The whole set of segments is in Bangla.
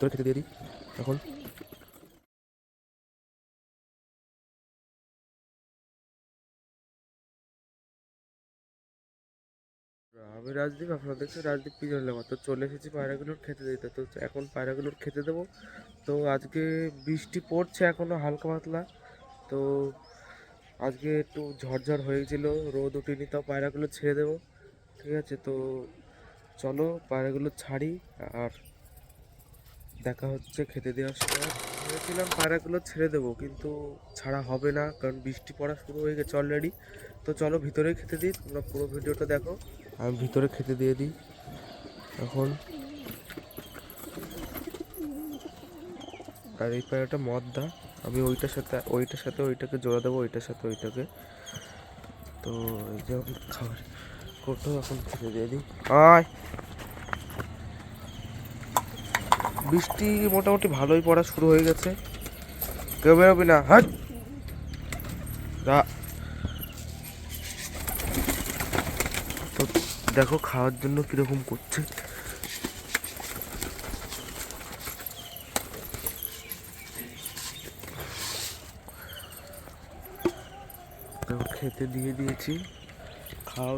তোরে খেতে দিয়ে দিই এখন। আমি রাজদীপ, আপনারা দেখছেন রাজদীপ পিজন লেবার। তো চলে এসেছি পায়রাগুলোর খেতে দিতে। তো এখন পায়রাগুলোর খেতে দেবো। তো আজকে বৃষ্টি পড়ছে এখনো হালকা পাতলা। তো আজকে একটু ঝড়ঝড় হয়েছিল, রোদ উঠেনি, তাও পায়রাগুলো ছেড়ে দেবো। ঠিক আছে, তো চলো পায়রাগুলো ছাড়ি আর দেখা হচ্ছে খেতে দেওয়ার সময়। ভেবেছিলাম পায়রাগুলো ছেড়ে দেবো, কিন্তু ছাড়া হবে না, কারণ বৃষ্টি পড়া শুরু হয়ে গেছে অলরেডি। তো চলো ভিতরেই খেতে দিই, তোমরা পুরো ভিডিওটা দেখো। আমি ভিতরে খেতে দিয়ে দিই এখন। আর এই পায়রাটা মদ্দা, আমি ওইটার সাথে ওইটাকে জোড়া দেবো, ওইটার সাথে ওইটাকে। তো এই যে খাবার কোথাও এখন খেতে দিয়ে দিই। আয়, বৃষ্টি মোটামুটি ভালোই পড়া শুরু হয়ে গেছে। কেউ বেরোবি না, হাট। তো দেখো খাওয়ার জন্য কিরকম করছে। দেখো খেতে দিয়ে দিয়েছি, খাও।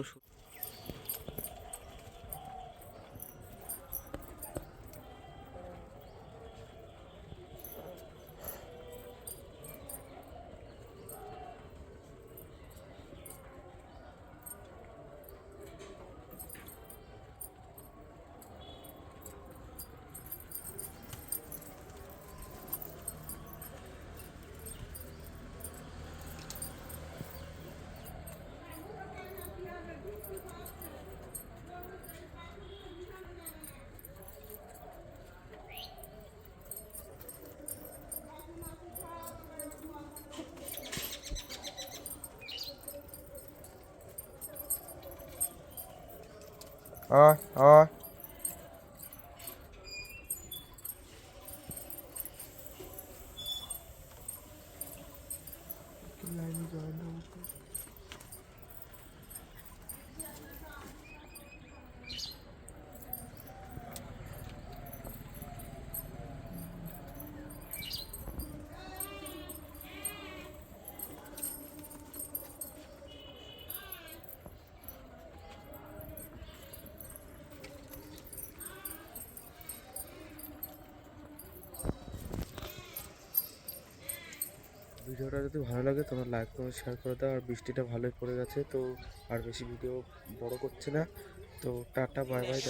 আয় আয়, লাইনে জয়েন হবো। ভিডিওটা যদি ভালো লাগে তোমরা লাইক করে শেয়ার করে দাও। আর বৃষ্টিটা ভালোই পড়ে গেছে, তো আর বেশি ভিডিও বড় করছে না। তো টাটা, বাই বাই।